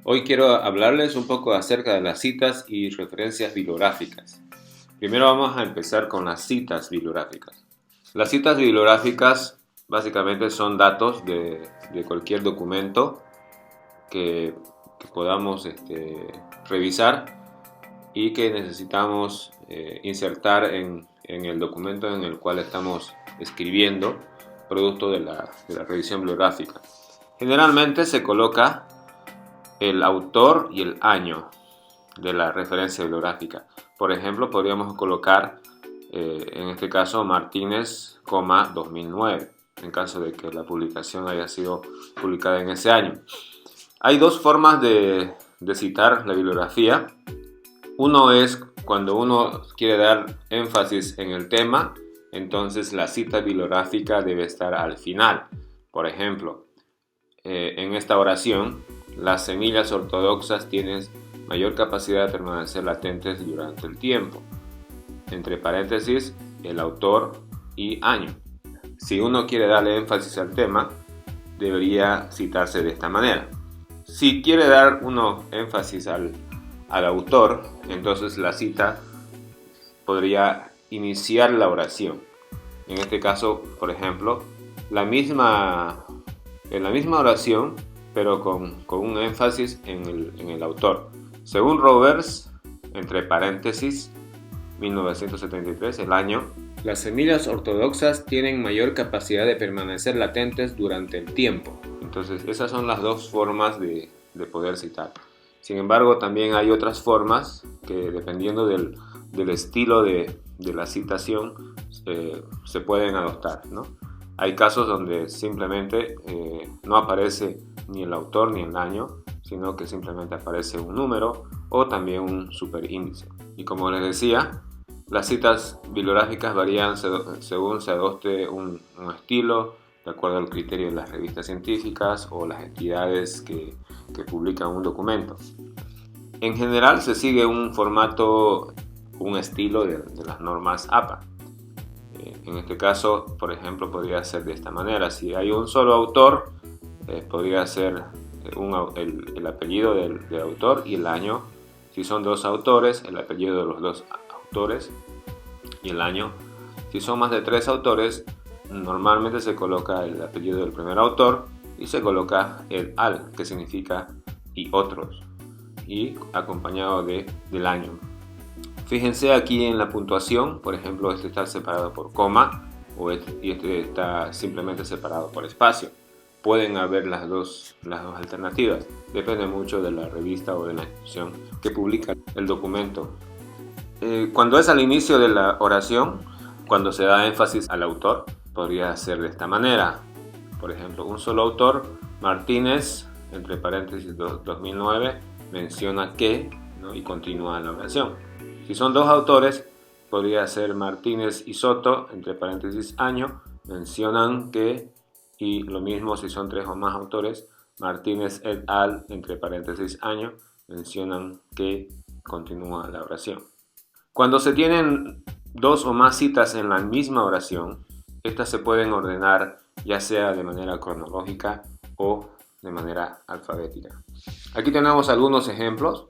Hoy quiero hablarles un poco acerca de las citas y referencias bibliográficas. Primero vamos a empezar con las citas bibliográficas. Las citas bibliográficas básicamente son datos de cualquier documento que podamos revisar y que necesitamos insertar en el documento en el cual estamos escribiendo, producto de la revisión bibliográfica. Generalmente se coloca el autor y el año de la referencia bibliográfica. Por ejemplo, podríamos colocar, en este caso, Martínez, 2009, en caso de que la publicación haya sido publicada en ese año. Hay dos formas de citar la bibliografía. Uno es cuando uno quiere dar énfasis en el tema, entonces la cita bibliográfica debe estar al final. Por ejemplo, en esta oración, las semillas ortodoxas tienen mayor capacidad de permanecer latentes durante el tiempo. Entre paréntesis, el autor y año. Si uno quiere darle énfasis al tema, debería citarse de esta manera. Si quiere dar uno énfasis al autor, entonces la cita podría iniciar la oración. En este caso, por ejemplo, en la misma oración, pero con un énfasis en el autor. Según Roberts, entre paréntesis, 1973, el año, las semillas ortodoxas tienen mayor capacidad de permanecer latentes durante el tiempo. Entonces, esas son las dos formas de poder citar. Sin embargo, también hay otras formas que, dependiendo del estilo de la citación, se pueden adoptar, ¿no? Hay casos donde simplemente no aparece ni el autor ni el año, sino que simplemente aparece un número o también un superíndice. Y como les decía, las citas bibliográficas varían según se adopte un estilo, de acuerdo al criterio de las revistas científicas o las entidades que publican un documento. En general se sigue un formato, un estilo de las normas APA. En este caso, por ejemplo, podría ser de esta manera. Si hay un solo autor, podría ser el apellido del autor y el año. Si son dos autores, el apellido de los dos autores y el año. Si son más de tres autores, normalmente se coloca el apellido del primer autor y se coloca el al, que significa y otros, y acompañado del año. Fíjense aquí en la puntuación, por ejemplo, este está separado por coma y este está simplemente separado por espacio. Pueden haber las dos alternativas, depende mucho de la revista o de la institución que publica el documento. Cuando es al inicio de la oración, cuando se da énfasis al autor, podría ser de esta manera. Por ejemplo, un solo autor, Martínez, entre paréntesis 2009, menciona que, ¿no? Y continúa la oración. Si son dos autores, podría ser Martínez y Soto, entre paréntesis año, mencionan que, y lo mismo si son tres o más autores, Martínez et al, entre paréntesis año, mencionan que continúa la oración. Cuando se tienen dos o más citas en la misma oración, estas se pueden ordenar ya sea de manera cronológica o de manera alfabética. Aquí tenemos algunos ejemplos.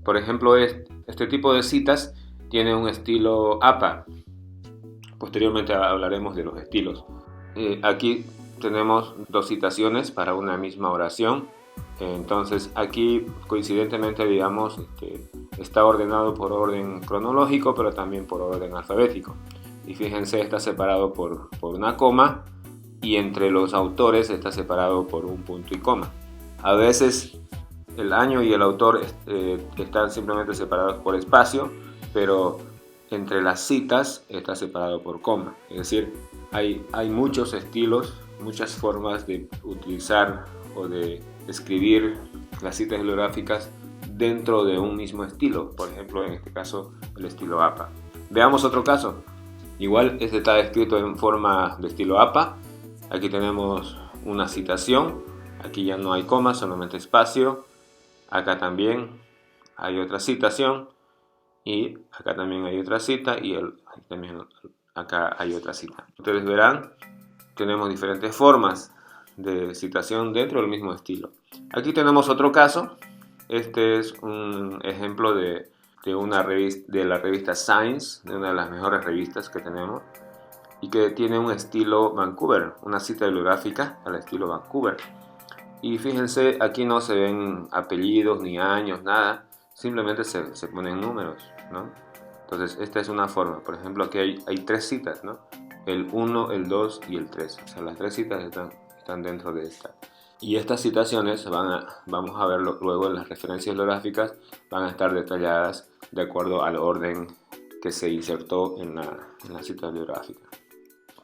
Por ejemplo, este tipo de citas tiene un estilo APA. Posteriormente hablaremos de los estilos. Aquí tenemos dos citaciones para una misma oración. Entonces aquí coincidentemente, digamos, está ordenado por orden cronológico, pero también por orden alfabético. Y fíjense, está separado por una coma, y entre los autores está separado por un punto y coma. A veces el año y el autor están simplemente separados por espacio, pero entre las citas está separado por coma. Es decir, hay muchos estilos, muchas formas de utilizar o de escribir las citas bibliográficas dentro de un mismo estilo. Por ejemplo, en este caso, el estilo APA. Veamos otro caso. Igual este está escrito en forma de estilo APA. Aquí tenemos una citación. Aquí ya no hay coma, solamente espacio. Acá también hay otra citación. Y acá también hay otra cita. Y también acá hay otra cita. Ustedes verán, tenemos diferentes formas de citación dentro del mismo estilo. Aquí tenemos otro caso Este es un ejemplo de la revista Science, de una de las mejores revistas que tenemos, y que tiene un estilo Vancouver, una cita bibliográfica al estilo Vancouver. Y fíjense, aquí no se ven apellidos ni años, nada, simplemente se ponen números, ¿no? Entonces, esta es una forma. Por ejemplo, aquí hay tres citas, ¿no? El 1, el 2 y el 3. O sea, las tres citas están dentro de esta. Y estas citaciones vamos a verlo luego en las referencias bibliográficas, van a estar detalladas de acuerdo al orden que se insertó en la cita bibliográfica.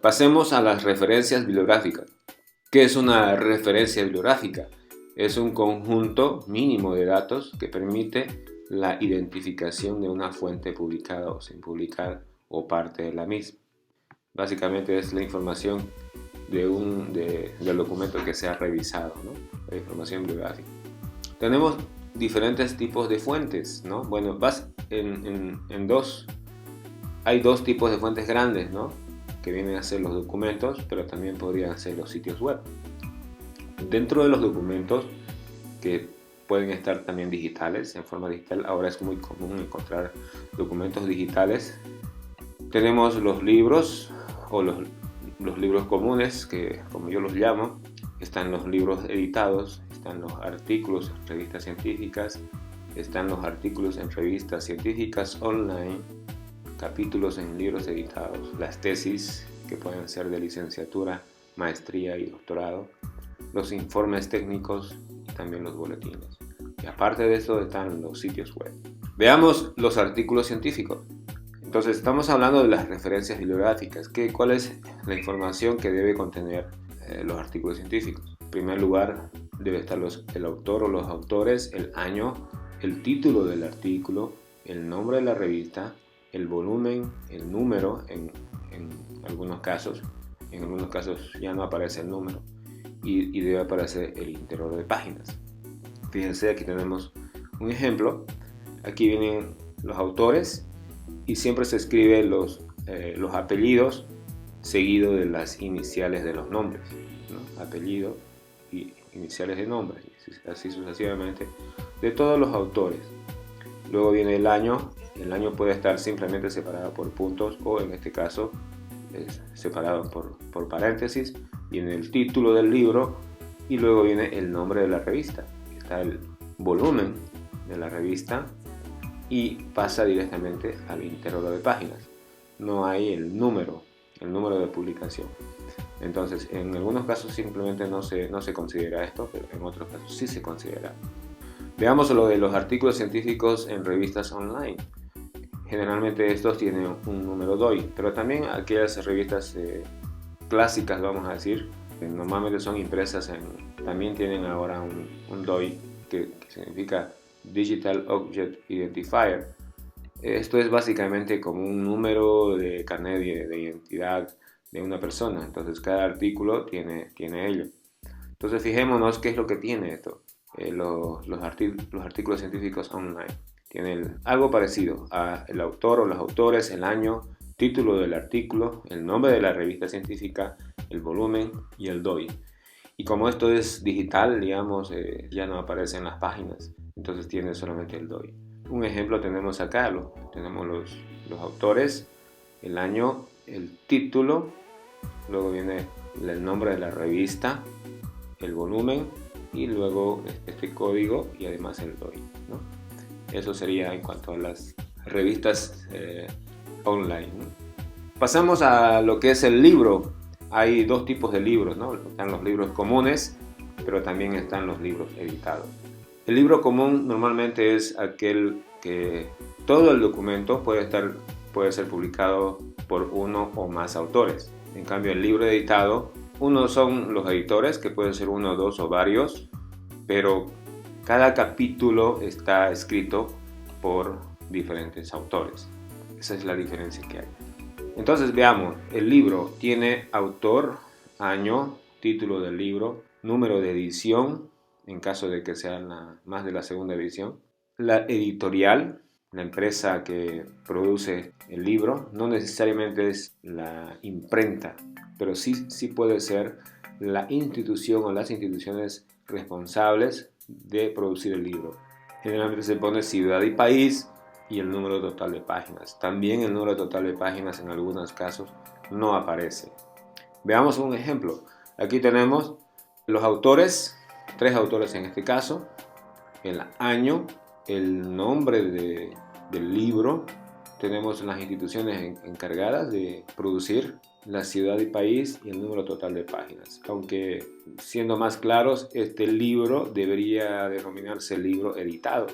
Pasemos a las referencias bibliográficas. ¿Qué es una referencia bibliográfica? Es un conjunto mínimo de datos que permite la identificación de una fuente publicada o sin publicar o parte de la misma. Básicamente es la información del documento que se ha revisado, ¿no? La información bibliográfica. Tenemos diferentes tipos de fuentes, ¿no? Bueno, hay dos tipos de fuentes grandes, ¿no? Que vienen a ser los documentos, pero también podrían ser los sitios web. Dentro de los documentos, que pueden estar también digitales, en forma digital, ahora es muy común encontrar documentos digitales. Tenemos los libros o los libros comunes, que como yo los llamo, están los libros editados, están los artículos en revistas científicas, están los artículos en revistas científicas online, capítulos en libros editados, las tesis, que pueden ser de licenciatura, maestría y doctorado, los informes técnicos y también los boletines. Y aparte de eso están los sitios web. Veamos los artículos científicos. Entonces estamos hablando de las referencias bibliográficas. ¿Cuál es la información que debe contener los artículos científicos? En primer lugar, debe estar el autor o los autores, el año, el título del artículo, el nombre de la revista, el volumen, el número en algunos casos. En algunos casos ya no aparece el número y debe aparecer el interior de páginas. Fíjense, aquí tenemos un ejemplo. Aquí vienen los autores y siempre se escribe los apellidos seguido de las iniciales de los nombres, ¿no? Apellido y iniciales de nombres, así sucesivamente, de todos los autores. Luego viene el año. El año puede estar simplemente separado por puntos o en este caso es separado por paréntesis. Viene el título del libro y luego viene el nombre de la revista. Está el volumen de la revista y pasa directamente al interior de páginas. No hay el número de publicación. Entonces, en algunos casos simplemente no se considera esto, pero en otros casos sí se considera. Veamos lo de los artículos científicos en revistas online. Generalmente estos tienen un número DOI, pero también aquellas revistas clásicas, vamos a decir, que normalmente son impresas también tienen ahora un DOI que significa Digital Object Identifier. Esto es básicamente como un número de carnet de identidad de una persona. Entonces cada artículo tiene ello. Entonces fijémonos qué es lo que tiene esto. Los artículos científicos online. Tienen algo parecido a el autor o los autores, el año, título del artículo, el nombre de la revista científica, el volumen y el DOI. Y como esto es digital, digamos, ya no aparece en las páginas, entonces tiene solamente el DOI. Un ejemplo tenemos acá, tenemos los autores, el año, el título, luego viene el nombre de la revista, el volumen y luego este código y además el DOI, ¿no? Eso sería en cuanto a las revistas online, ¿no? Pasamos a lo que es el libro. Hay dos tipos de libros, ¿no? Están los libros comunes, pero también están los libros editados. El libro común normalmente es aquel que todo el documento puede ser publicado por uno o más autores. En cambio, el libro editado, uno son los editores, que pueden ser uno, dos o varios, pero cada capítulo está escrito por diferentes autores. Esa es la diferencia que hay. Entonces veamos, el libro tiene autor, año, título del libro, número de edición, en caso de que sea más de la segunda edición, la editorial, la empresa que produce el libro, no necesariamente es la imprenta, pero sí puede ser la institución o las instituciones responsables de producir el libro. Generalmente se pone ciudad y país y el número total de páginas. También el número total de páginas en algunos casos no aparece. Veamos un ejemplo. Aquí tenemos los autores, 3 autores en este caso, el año, el nombre del libro, tenemos las instituciones encargadas de producir, la ciudad y país y el número total de páginas. Aunque siendo más claros, este libro debería denominarse libro editado,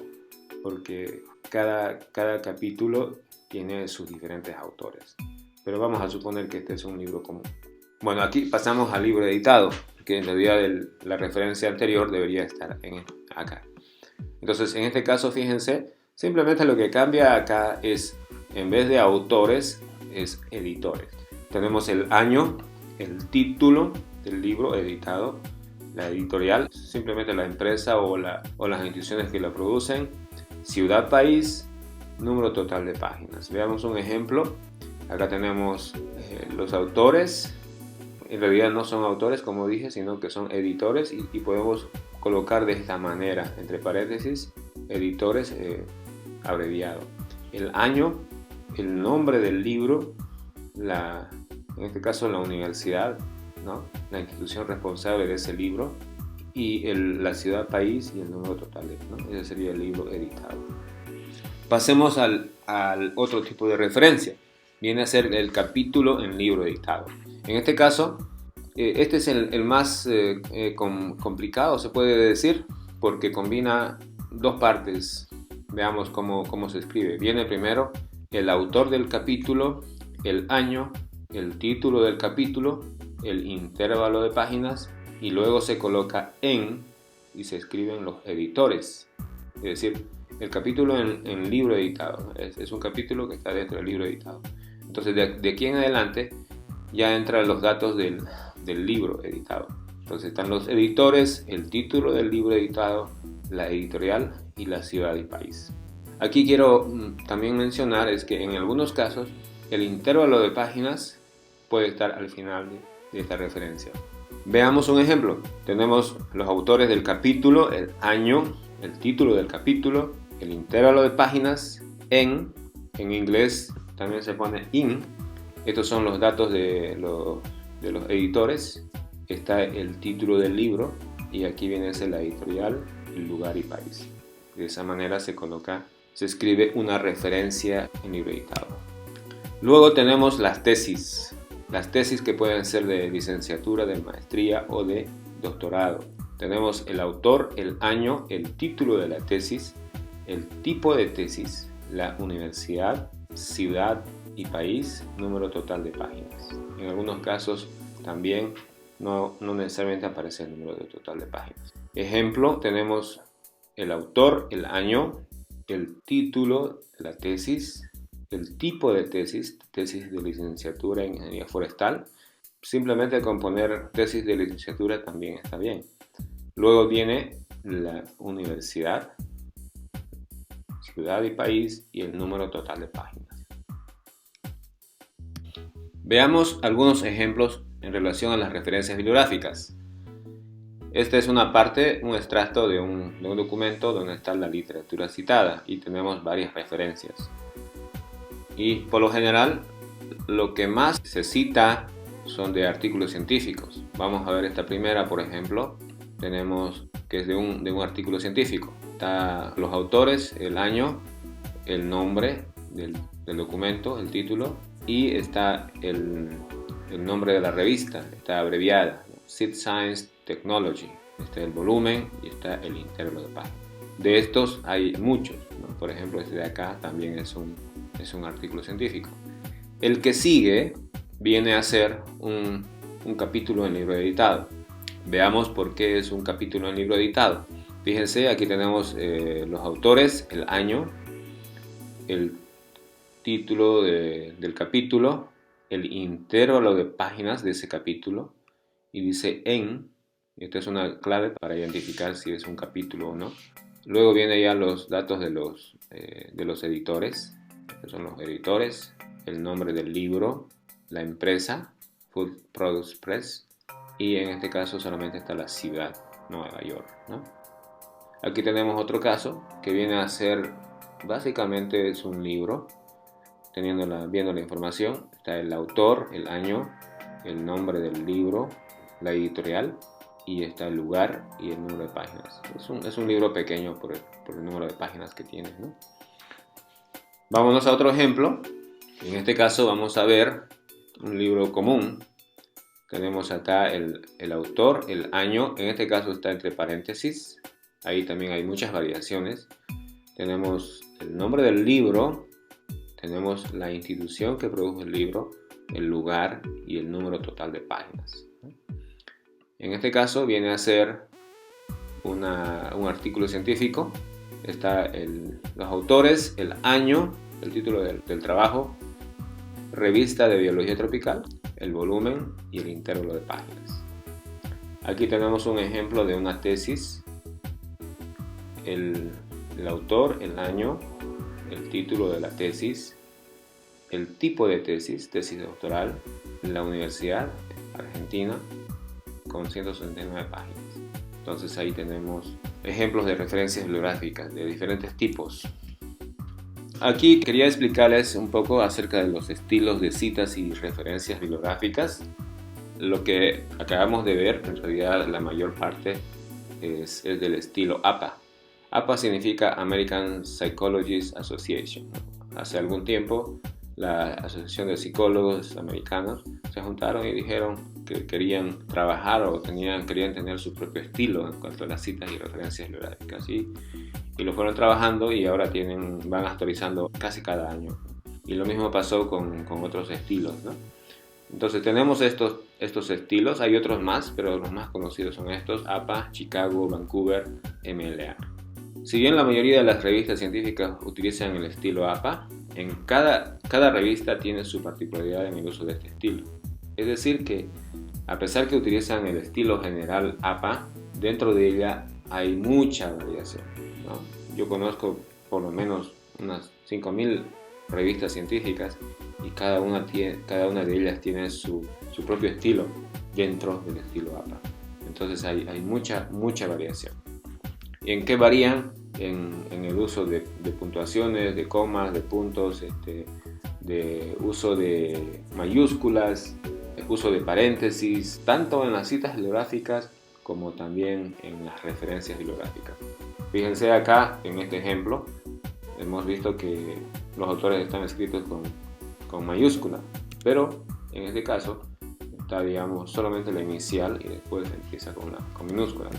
porque cada capítulo tiene sus diferentes autores. Pero vamos a suponer que este es un libro común. Bueno, aquí pasamos al libro editado, que en realidad la referencia anterior debería estar acá. Entonces, en este caso, fíjense, simplemente lo que cambia acá es, en vez de autores, es editores. Tenemos el año, el título del libro editado, la editorial, simplemente la empresa o las instituciones que la producen, ciudad, país, número total de páginas. Veamos un ejemplo. Acá tenemos los autores. En realidad no son autores, como dije, sino que son editores y podemos colocar de esta manera, entre paréntesis, editores abreviado. El año, el nombre del libro, en este caso la universidad, ¿no? La institución responsable de ese libro, y la ciudad, país y el número total, ¿no? Ese sería el libro editado. Pasemos al otro tipo de referencia. Viene a ser el capítulo en libro editado. En este caso, este es el más complicado, se puede decir, porque combina dos partes. Veamos cómo se escribe. Viene primero el autor del capítulo, el año, el título del capítulo, el intervalo de páginas, y luego se coloca en y se escriben los editores. Es decir, el capítulo en libro editado es un capítulo que está dentro del libro editado. Entonces, de aquí en adelante ya entran los datos del libro editado. Entonces están los editores, el título del libro editado, la editorial y la ciudad y país. Aquí quiero también mencionar es que en algunos casos el intervalo de páginas puede estar al final de esta referencia. Veamos un ejemplo. Tenemos los autores del capítulo, el año, el título del capítulo, el intervalo de páginas, en inglés también se pone in. Estos son los datos de los editores. Está el título del libro y aquí viene la editorial, el lugar y país. De esa manera se escribe una referencia en libro editado. Luego tenemos las tesis. Las tesis que pueden ser de licenciatura, de maestría o de doctorado. Tenemos el autor, el año, el título de la tesis, el tipo de tesis, la universidad, ciudad y país, número total de páginas. En algunos casos también no necesariamente aparece el número total de páginas. Ejemplo, tenemos el autor, el año, el título de la tesis, el tipo de tesis de licenciatura en ingeniería forestal. Simplemente con poner tesis de licenciatura también está bien. Luego viene la universidad, ciudad y país y el número total de páginas. Veamos algunos ejemplos en relación a las referencias bibliográficas. Esta es una parte, un extracto de un documento donde está la literatura citada y tenemos varias referencias. Y por lo general, lo que más se cita son de artículos científicos. Vamos a ver esta primera, por ejemplo. Tenemos que es de un artículo científico. Está los autores, el año, el nombre del documento, el título, y está el nombre de la revista, está abreviada, Seed Science Technology. Está el volumen y está el intervalo de páginas. De estos hay muchos, ¿no? Por ejemplo, este de acá también es un artículo científico. El que sigue viene a ser un capítulo en libro editado. Veamos por qué es un capítulo en libro editado. Fíjense, aquí tenemos los autores, el año, el título del capítulo, el intervalo de páginas de ese capítulo y dice en. Esta es una clave para identificar si es un capítulo o no. Luego vienen ya los datos de los editores. Estos son los editores, el nombre del libro, la empresa, Food Products Press, y en este caso solamente está la ciudad, Nueva York, ¿no? Aquí tenemos otro caso que viene a ser, básicamente es un libro, viendo la información, está el autor, el año, el nombre del libro, la editorial, y está el lugar y el número de páginas. Es un libro pequeño por el número de páginas que tiene, ¿no? Vámonos a otro ejemplo. En este caso vamos a ver un libro común. Tenemos acá el autor, el año, en este caso está entre paréntesis. Ahí también hay muchas variaciones. Tenemos el nombre del libro, tenemos la institución que produjo el libro, el lugar y el número total de páginas. En este caso viene a ser un artículo científico. Está los autores, el año, el título del trabajo, revista de biología tropical, el volumen y el intervalo de páginas. Aquí tenemos un ejemplo de una tesis, el autor, el año, el título de la tesis, el tipo de tesis doctoral, la universidad argentina, con 169 páginas. Entonces ahí tenemos ejemplos de referencias bibliográficas de diferentes tipos. Aquí quería explicarles un poco acerca de los estilos de citas y referencias bibliográficas. Lo que acabamos de ver, en realidad la mayor parte es del estilo APA. APA significa American Psychologists Association. Hace algún tiempo la Asociación de Psicólogos Americanos se juntaron y dijeron que querían trabajar o querían tener su propio estilo en cuanto a las citas y referencias bibliográficas. Y lo fueron trabajando y ahora van actualizando casi cada año. Y lo mismo pasó con otros estilos, ¿no? Entonces tenemos estos estilos, hay otros más, pero los más conocidos son estos: APA, Chicago, Vancouver, MLA. Si bien la mayoría de las revistas científicas utilizan el estilo APA, en cada revista tiene su particularidad en el uso de este estilo. Es decir que, a pesar que utilizan el estilo general APA, dentro de ella hay mucha variación, ¿no? Yo conozco por lo menos unas 5.000 revistas científicas y cada una de ellas tiene su propio estilo dentro del estilo APA. Entonces hay mucha variación. ¿Y en qué varían? En el uso de puntuaciones, de comas, de puntos, de uso de mayúsculas, uso de paréntesis, tanto en las citas bibliográficas como también en las referencias bibliográficas. Fíjense acá, en este ejemplo, hemos visto que los autores están escritos con mayúscula, pero en este caso está, digamos, solamente la inicial y después empieza con minúscula.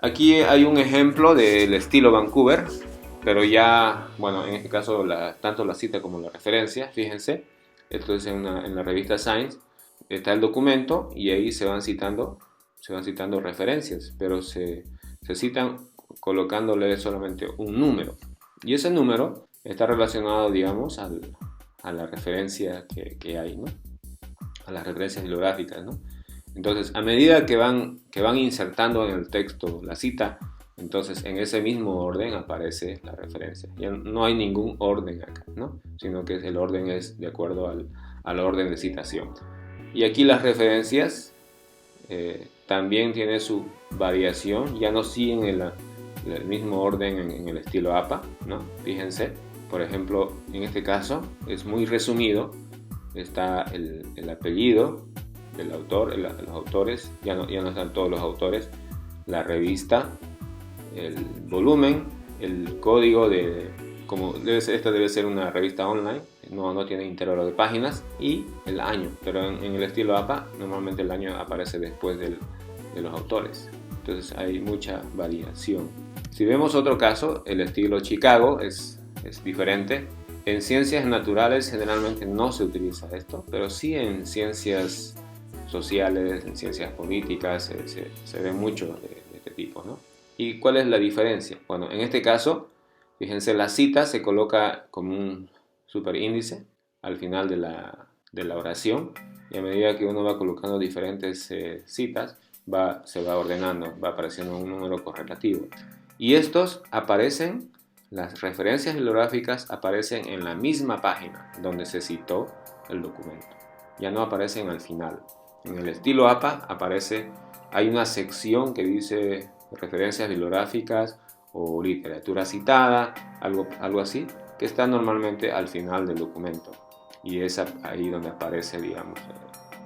Aquí hay un ejemplo del estilo Vancouver, pero ya, bueno, en este caso tanto la cita como la referencia, fíjense, esto es en la revista Science, está el documento y ahí se van citando referencias, pero se citan colocándole solamente un número, y ese número está relacionado, digamos, a la referencia que hay, ¿no? A las referencias bibliográficas, ¿no? Entonces, a medida que van insertando en el texto la cita, entonces en ese mismo orden aparece la referencia. Ya no hay ningún orden acá, ¿no? Sino que el orden es de acuerdo al orden de citación. Y aquí las referencias también tienen su variación, ya no siguen el mismo orden en el estilo APA, ¿no? Fíjense, por ejemplo, en este caso es muy resumido, está el apellido del autor, los autores, ya no están todos los autores, la revista, el volumen, el código como esta debe ser una revista online, no tiene intervalo de páginas, y el año, pero en el estilo APA normalmente el año aparece después de los autores. Entonces hay mucha variación. Si vemos otro caso, el estilo Chicago es diferente. En ciencias naturales generalmente no se utiliza esto, pero sí en ciencias sociales, en ciencias políticas se ve mucho de este tipo, ¿no? ¿Y cuál es la diferencia? Bueno, en este caso, fíjense, la cita se coloca como un superíndice al final de la oración, y a medida que uno va colocando diferentes citas, se va ordenando, va apareciendo un número correlativo. Y las referencias bibliográficas aparecen en la misma página donde se citó el documento. Ya no aparecen al final. En el estilo APA hay una sección que dice referencias bibliográficas o literatura citada, algo así, que está normalmente al final del documento. Y es ahí donde aparece, digamos,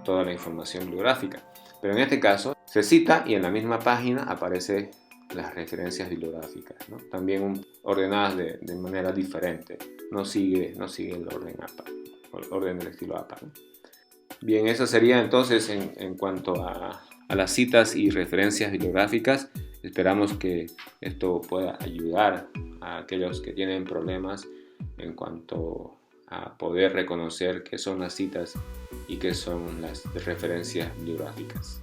toda la información bibliográfica. Pero en este caso se cita y en la misma página aparece las referencias bibliográficas, ¿no? También ordenadas de manera diferente. No sigue el orden APA, el orden del estilo APA, ¿no? Bien, eso sería entonces en cuanto a las citas y referencias bibliográficas. Esperamos que esto pueda ayudar a aquellos que tienen problemas en cuanto a poder reconocer qué son las citas y qué son las referencias bibliográficas.